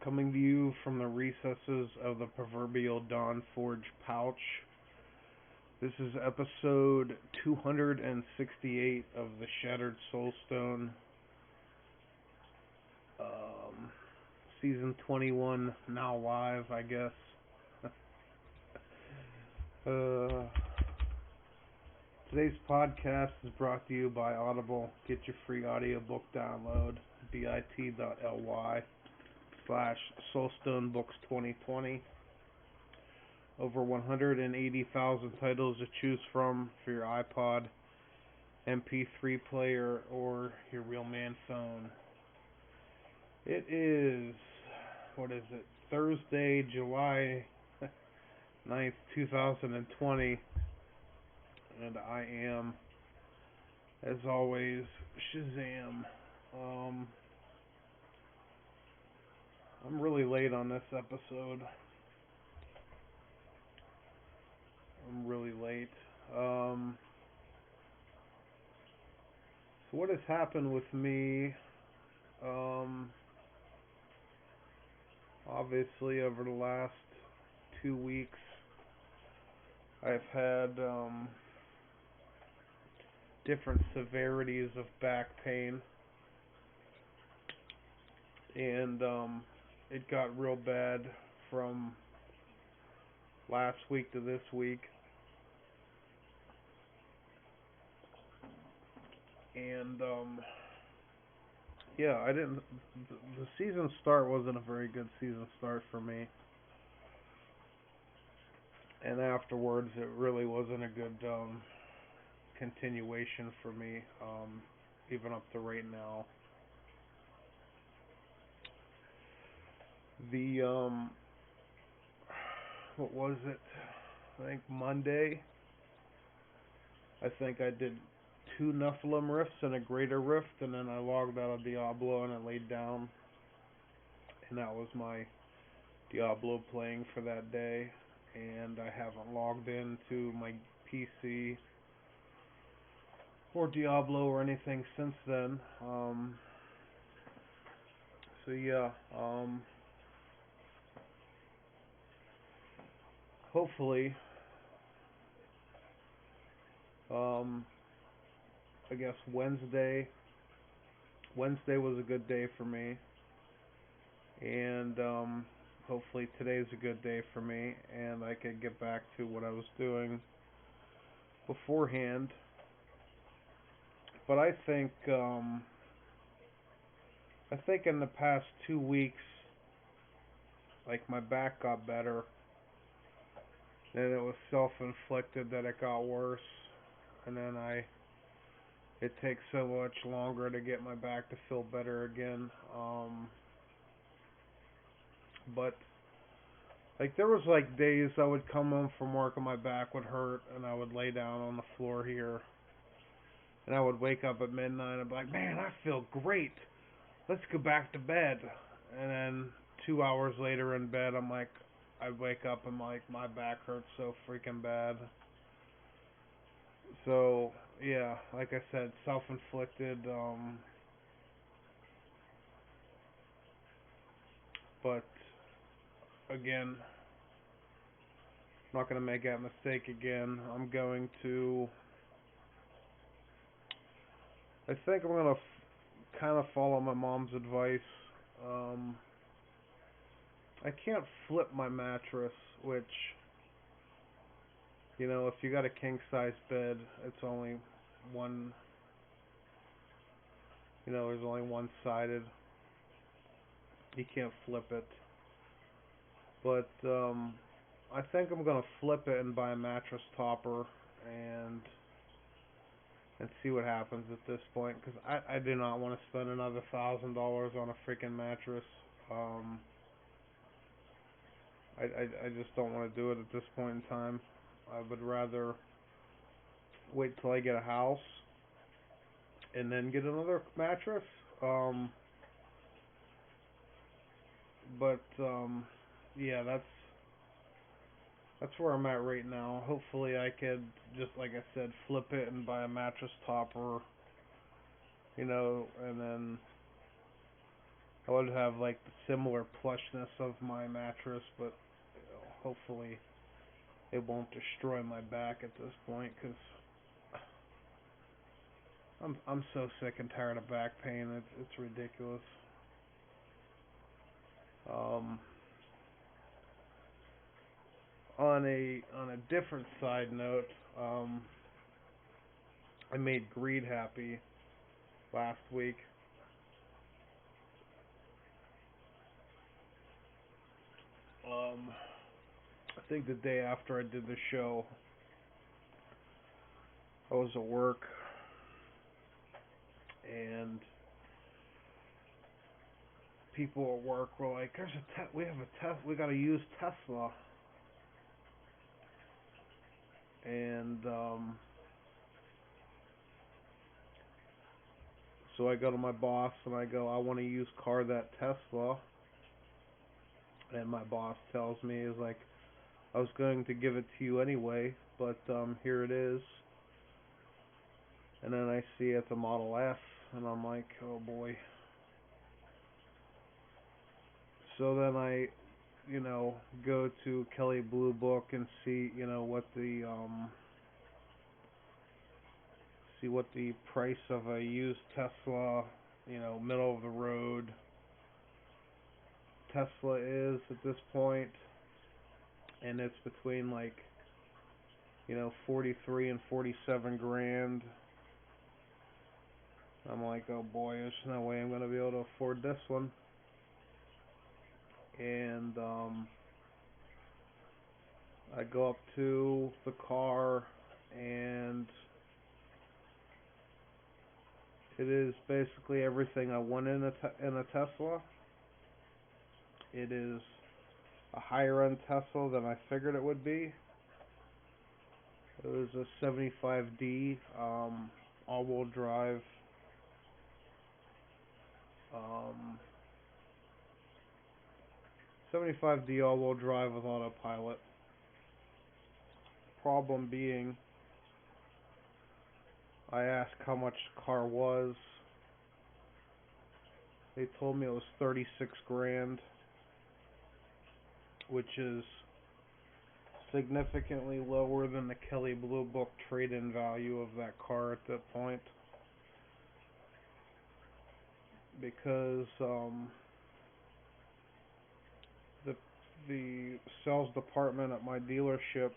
Coming to you from the recesses of the proverbial Dawn Forge pouch. This is episode 268 of the Shattered Soulstone. Season 21, now live, I guess. Today's podcast is brought to you by Audible. Get your free audiobook download, bit.ly/SoulstoneBooks2020. Over 180,000 titles to choose from for your iPod, MP3 player, or your real man phone. It is, Thursday, July 9th, 2020, and I am, as always, Shazam. I'm really late on this episode. I'm really late. So what has happened with me, obviously over the last 2 weeks, I've had different severities of back pain, and it got real bad from last week to this week. And the season start wasn't a very good season start for me, and afterwards it really wasn't a good continuation for me, even up to right now. The what was it? I think Monday. I think I did 2 Nephilim rifts and a greater rift, and then I logged out of Diablo and I laid down, and that was my Diablo playing for that day. And I haven't logged into my PC or Diablo or anything since then. So yeah, hopefully, I guess Wednesday was a good day for me, and hopefully today's a good day for me, and I can get back to what I was doing beforehand. But I think in the past 2 weeks, like, my back got better, and it was self-inflicted that it got worse, and then it takes so much longer to get my back to feel better again. But like, there was like days I would come home from work and my back would hurt, and I would lay down on the floor here, and I would wake up at midnight and I'd be like, man, I feel great. Let's go back to bed. And then 2 hours later in bed, I'd wake up and like my back hurts so freaking bad. So yeah, like I said, self-inflicted. But again, I'm not going to make that mistake again. I think I'm going to kind of follow my mom's advice. I can't flip my mattress, which, if you got a king-size bed, it's only one, there's only one-sided. You can't flip it. But I think I'm going to flip it and buy a mattress topper and see what happens at this point, because I do not want to spend another $1,000 on a freaking mattress. I just don't want to do it at this point in time. I would rather wait till I get a house and then get another mattress. But yeah, that's where I'm at right now. Hopefully I could, just like I said, flip it and buy a mattress topper, and then I would have like the similar plushness of my mattress, but hopefully it won't destroy my back at this point, because I'm so sick and tired of back pain. It's ridiculous. Um, on a different side note, I made Greed happy last week. I think the day after I did the show, I was at work, and people at work were like, "There's we have a we got to use Tesla," and so I go to my boss and I go, "I want to use car that Tesla," and my boss tells me, "Is like, I was going to give it to you anyway, but here it is." And then I see it's a Model S, and I'm like, "Oh boy." So then I, go to Kelly Blue Book and see, what the price of a used Tesla, middle of the road Tesla is at this point, and it's between like, 43 and 47 grand. I'm like, oh boy, there's no way I'm gonna be able to afford this one. And I go up to the car, and it is basically everything I want in a Tesla. It is a higher end Tesla than I figured it would be. It was a 75D all-wheel drive. 75D all-wheel drive with autopilot. Problem being, I asked how much the car was. They told me it was 36 grand, which is significantly lower than the Kelly Blue Book trade-in value of that car at that point, because the the sales department at my dealership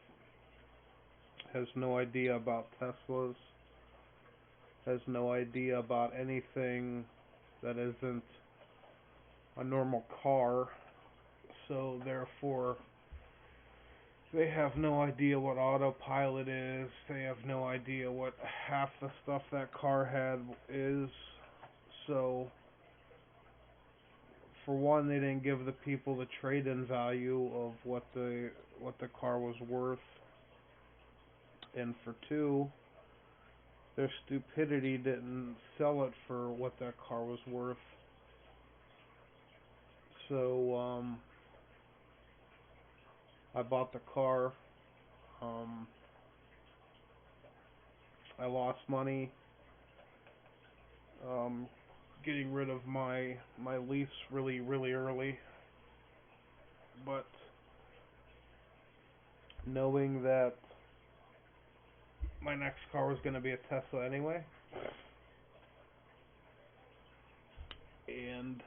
has no idea about Teslas, has no idea about anything that isn't a normal car, so therefore they have no idea what autopilot is. They have no idea what half the stuff that car had is. So, for one, they didn't give the people the trade-in value of what the car was worth, and for two, their stupidity didn't sell it for what that car was worth. So, I bought the car. Um, I lost money getting rid of my lease really, really early, but knowing that my next car was going to be a Tesla anyway, and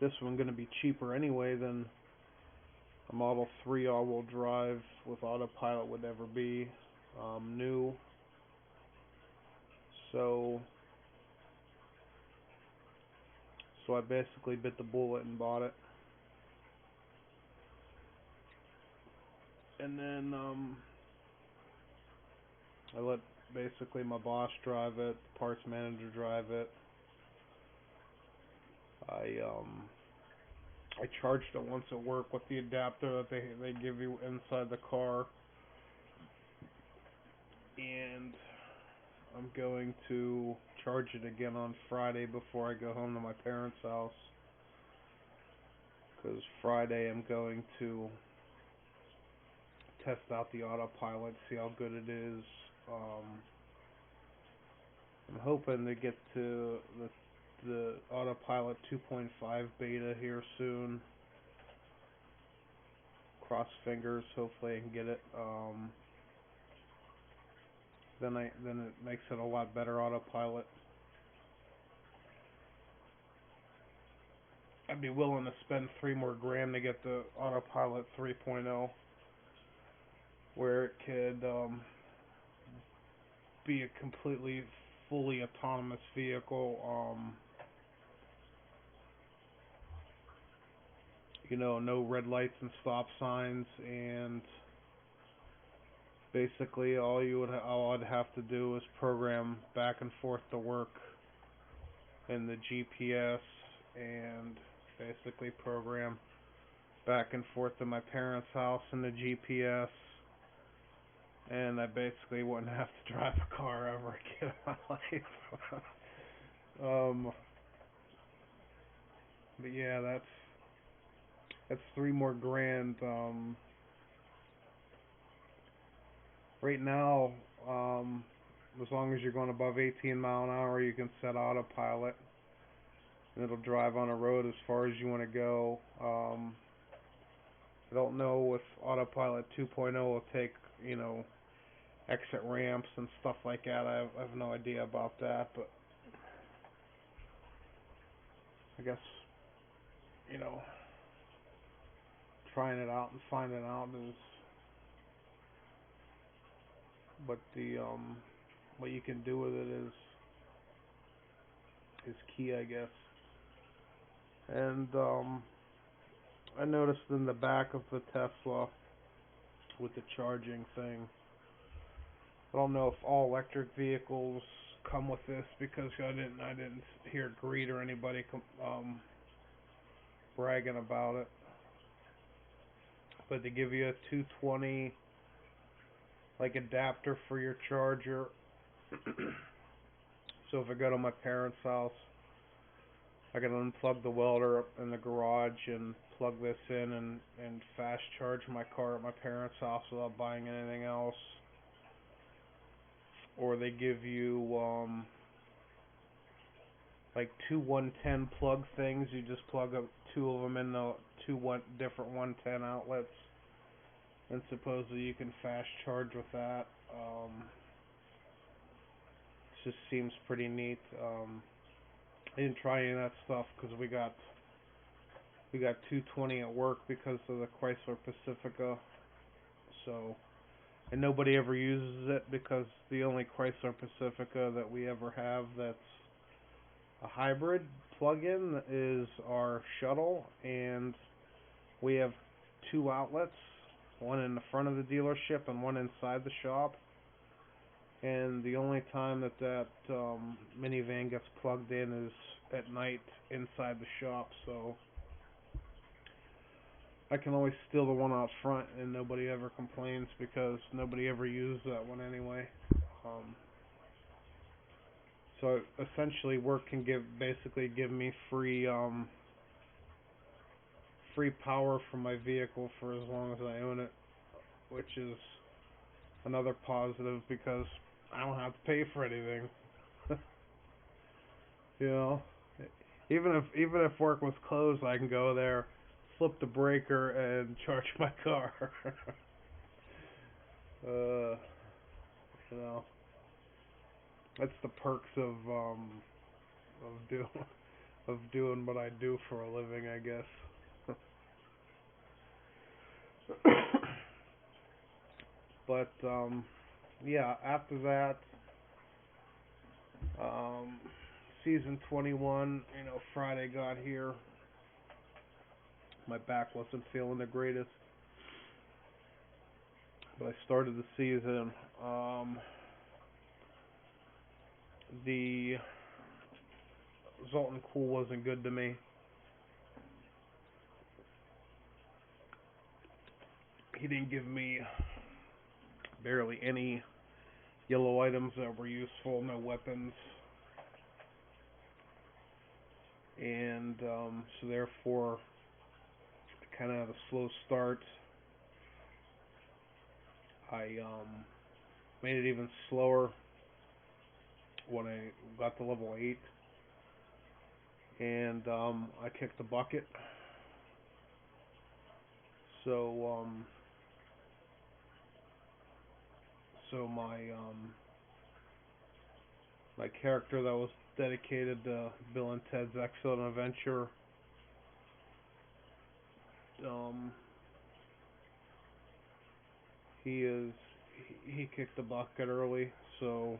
this one going to be cheaper anyway than a Model 3 all-wheel drive with autopilot would ever be, new. So I basically bit the bullet and bought it. And then I let basically my boss drive it, the parts manager drive it. I charged it once at work with the adapter that they give you inside the car, and I'm going to charge it again on Friday before I go home to my parents' house, because Friday I'm going to test out the autopilot, see how good it is. I'm hoping to get to the autopilot 2.5 beta here soon. Cross fingers, hopefully I can get it. Then it makes it a lot better autopilot. I'd be willing to spend $3 more grand to get the autopilot 3.0, where it could be a completely fully autonomous vehicle. No red lights and stop signs, and basically all I'd have to do is program back and forth to work in the GPS, and basically program back and forth to my parents' house in the GPS, and I basically wouldn't have to drive a car ever again in my life. But yeah, that's $3 more grand. Right now, as long as you're going above 18 mile an hour, you can set autopilot, and it'll drive on a road as far as you want to go. I don't know if autopilot 2.0 will take, exit ramps and stuff like that. I have no idea about that, but I guess, trying it out and finding out is what you can do with it is key, I guess. And I noticed in the back of the Tesla with the charging thing, I don't know if all electric vehicles come with this, because I didn't hear Greed or anybody bragging about it. But they give you a 220 adapter for your charger. So if I go to my parents' house, I can unplug the welder in the garage and plug this in and fast charge my car at my parents' house without buying anything else. Or they give you two 110 plug things. You just plug up two of them in the different 110 outlets, and supposedly you can fast charge with that. It just seems pretty neat. I didn't try any of that stuff because we got 220 at work because of the Chrysler Pacifica. So, and nobody ever uses it, because the only Chrysler Pacifica that we ever have that's a hybrid plug-in is our shuttle, and we have two outlets, one in the front of the dealership and one inside the shop. And the only time that minivan gets plugged in is at night inside the shop, so I can always steal the one out front and nobody ever complains, because nobody ever used that one anyway. So essentially work can basically give me free power from my vehicle for as long as I own it, which is another positive, because I don't have to pay for anything. Even if work was closed, I can go there, flip the breaker, and charge my car. uh, that's the perks of doing what I do for a living, I guess. But yeah, after that, season 21, Friday got here. My back wasn't feeling the greatest, but I started the season. The Zoltan Cool wasn't good to me. He didn't give me barely any yellow items that were useful, no weapons. And so therefore, I kind of had a slow start. I made it even slower when I got to level 8, and I kicked the bucket. So so my character that was dedicated to Bill and Ted's Excellent Adventure, um, he kicked the bucket early, so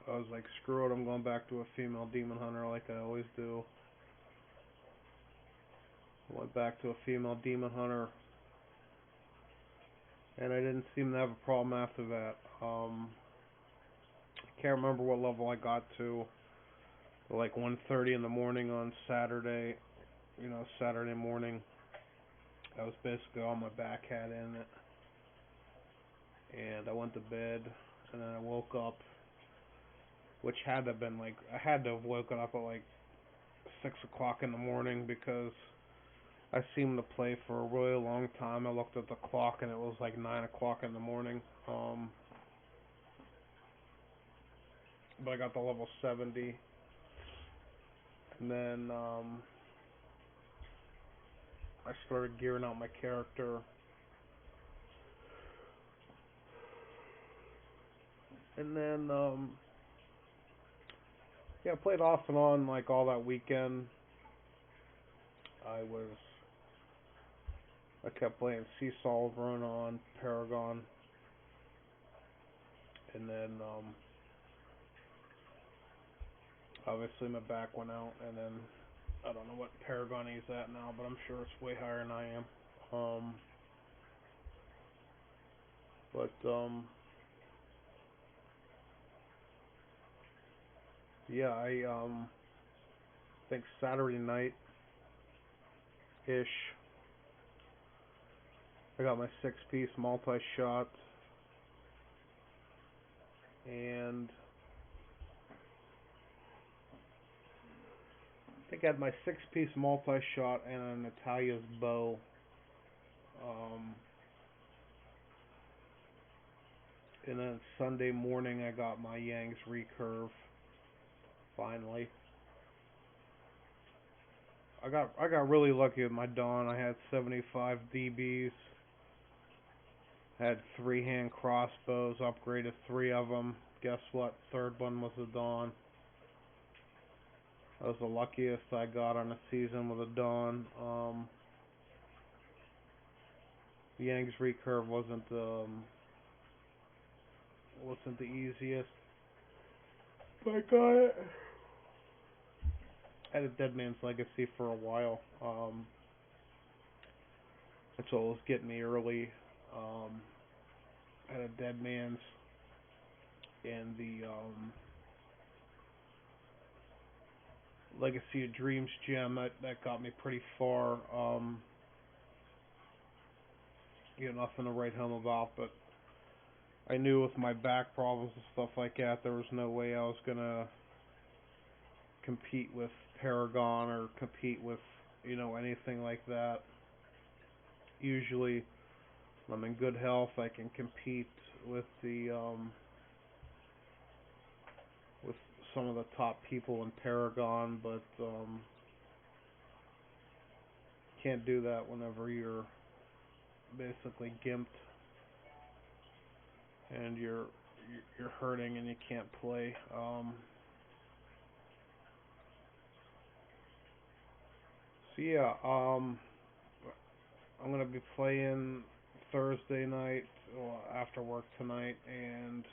I was like, screw it, I'm going back to a female demon hunter like I always do. I went back to a female demon hunter, and I didn't seem to have a problem after that. I can't remember what level I got to, like 1:30 in the morning on Saturday, Saturday morning. I was basically all my back had in it, and I went to bed, and then I woke up, which had to have been like, I had to have woken up at like 6 o'clock in the morning because I seemed to play for a really long time. I looked at the clock and it was like 9 o'clock in the morning. But I got to level 70, and then I started gearing out my character, and then yeah, I played off and on like all that weekend. I was I kept playing Seesaw over and on Paragon, and then obviously my back went out, and then I don't know what Paragon he's at now, but I'm sure it's way higher than I am. But yeah, I think Saturday night ish, I got my 6-piece multi-shot, and I think I had my 6-piece multi-shot and an Natalia's bow. And then Sunday morning I got my Yang's recurve. Finally, I got really lucky with my Dawn. I had 75 DBs, had 3-hand crossbows, upgraded 3 of them. Guess what? Third one was a Dawn. That was the luckiest I got on a season with a Dawn. The Yang's recurve wasn't the easiest, but I got it. I had a Dead Man's Legacy for a while. That's what was getting me early. I had a Dead Man's and the Legacy of Dreams gem that got me pretty far. Nothing to write home about, but I knew with my back problems and stuff like that, there was no way I was gonna compete with Paragon or compete with anything like that. Usually, when I'm in good health, I can compete with with some of the top people in Paragon, but can't do that whenever you're basically gimped and you're hurting and you can't play. So yeah, I'm gonna be playing Thursday night, after work tonight, and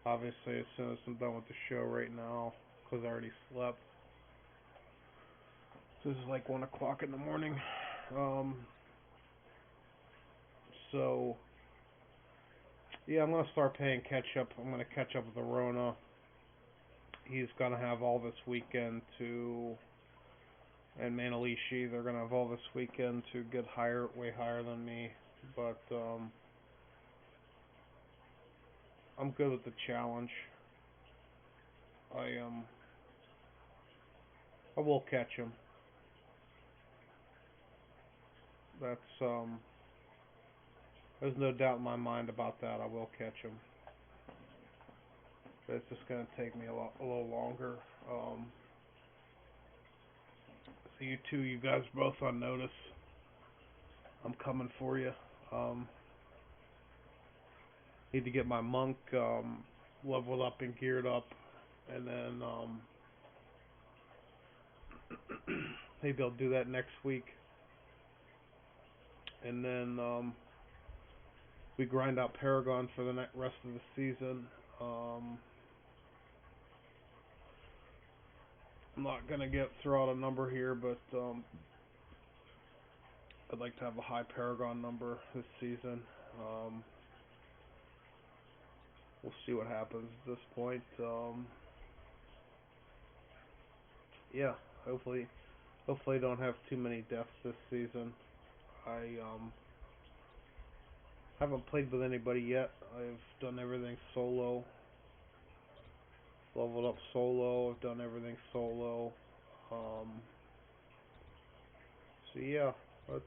obviously as soon as I'm done with the show right now, because I already slept. This is like 1 o'clock in the morning. Um, so yeah, I'm gonna start playing catch up. I'm gonna catch up with the Rona. He's gonna have all this weekend to, and Manalishi, they're gonna have all this weekend to get higher, way higher than me. But I'm good with the challenge. I I will catch him. That's there's no doubt in my mind about that. I will catch him. It's just gonna take me a little longer. So you two, you guys both on notice. I'm coming for you. Um, Need to get my monk leveled up and geared up, and then maybe I'll do that next week. And then we grind out Paragon for the rest of the season. I'm not gonna throw out a number here, but I'd like to have a high Paragon number this season. We'll see what happens at this point. Yeah, hopefully I don't have too many deaths this season. I haven't played with anybody yet. I've done everything solo. Leveled up solo. I've done everything solo. So yeah, that's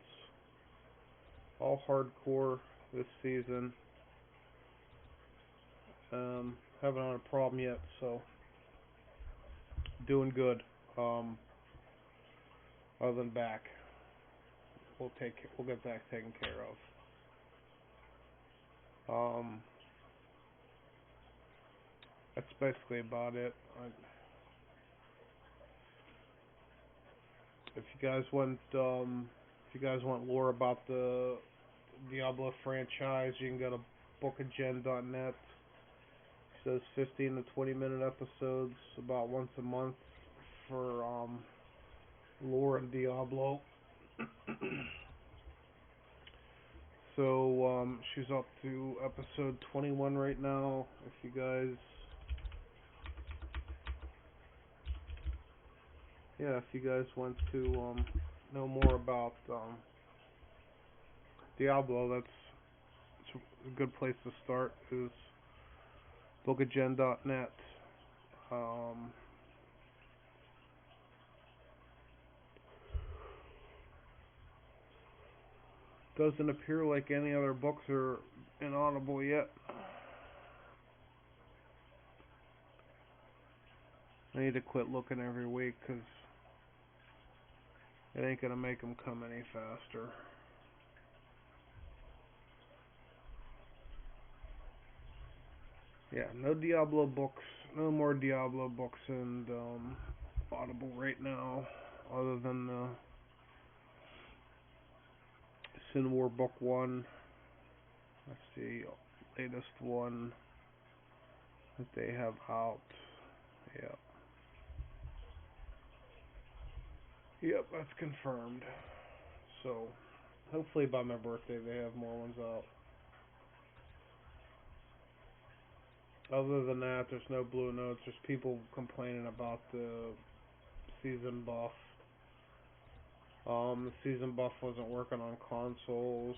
all hardcore this season. Haven't had a problem yet, so doing good. Other than back, we'll get back taken care of. That's basically about it. If you guys want lore about the Diablo franchise, you can go to bookagen.net. It says 15 to 20-minute episodes about once a month for lore and Diablo. So she's up to episode 21 right now. If you guys want to know more about Diablo, it's a good place to start. Is bookagen.net. Doesn't appear like any other books are in Audible yet. I need to quit looking every week because it ain't gonna make them come any faster. Yeah, no Diablo books, no more Diablo books in Audible right now, other than Sin War Book 1. Let's see, latest one that they have out. Yep. Yep, that's confirmed. So, hopefully by my birthday they have more ones out. Other than that, there's no blue notes. There's people complaining about the season buff. The season buff wasn't working on consoles.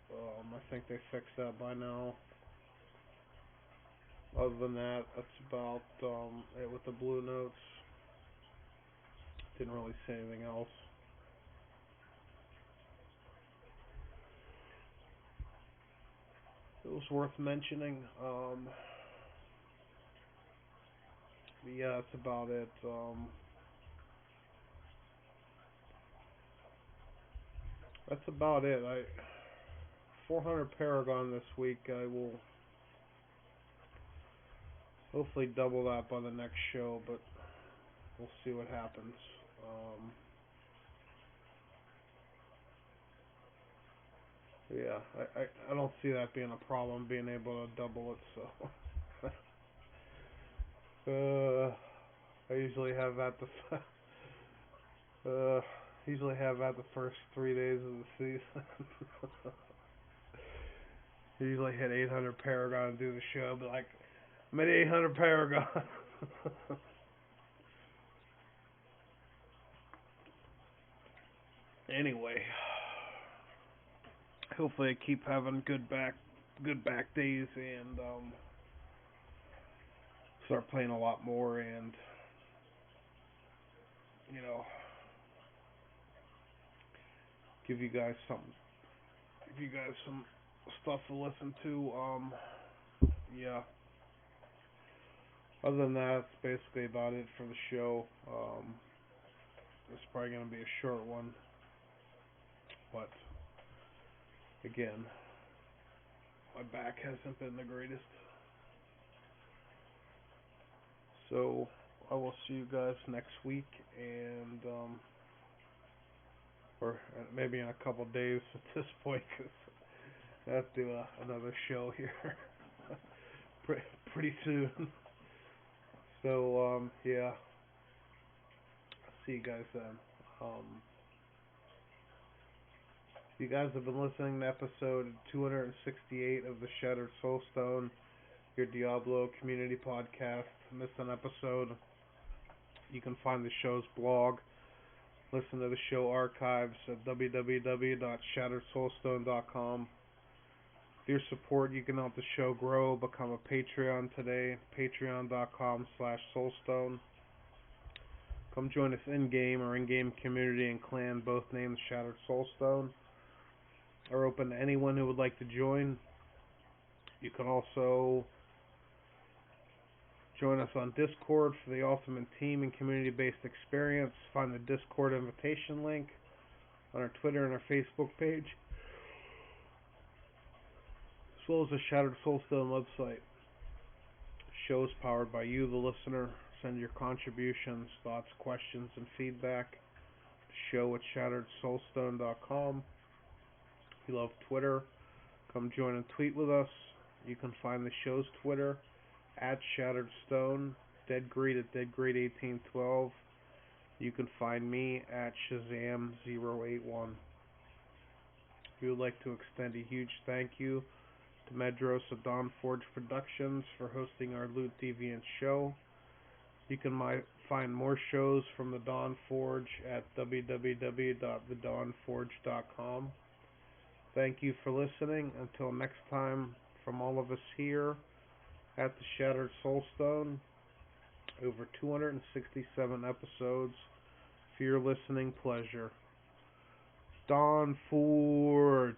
I think they fixed that by now. Other than that, that's about it with the blue notes. Didn't really say anything else. It was worth mentioning. But yeah, that's about it. 400 Paragon this week. I will hopefully double that by the next show, but we'll see what happens. Yeah, I don't see that being a problem, being able to double it, so I usually have that the first 3 days of the season. Usually hit 800 Paragon and do the show, but like, I'm at 800 Paragon. Anyway, hopefully I keep having good back days and start playing a lot more and you know give you guys some stuff to listen to. Yeah. Other than that, that's basically about it for the show. It's probably going to be a short one, but again, my back hasn't been the greatest. So I will see you guys next week, and or maybe in a couple days at this point, because I have to do another show here pretty soon. So yeah, I'll see you guys then. Um, you guys have been listening to episode 268 of the Shattered Soulstone, your Diablo community podcast. Missed an episode? You can find the show's blog. Listen to the show archives at www.shatteredsoulstone.com. With your support, you can help the show grow. Become a Patreon today. Patreon.com/Soulstone. Come join us in-game or in-game community and clan, both named Shattered Soulstone. Are open to anyone who would like to join. You can also join us on Discord for the ultimate team and community-based experience. Find the Discord invitation link on our Twitter and our Facebook page, as well as the Shattered Soulstone website. The show is powered by you, the listener. Send your contributions, thoughts, questions, and feedback to show@shatteredsoulstone.com. If you love Twitter, come join and tweet with us. You can find the show's Twitter @ShatteredStone, DeadGreed at DeadGreed1812. You can find me at Shazam081. We would like to extend a huge thank you to Medros of Dawn Forge Productions for hosting our Loot Deviant show. You can find more shows from the Dawn Forge at www.thedawnforge.com. Thank you for listening. Until next time, from all of us here at the Shattered Soulstone, over 267 episodes for your listening pleasure. Dawn Forge.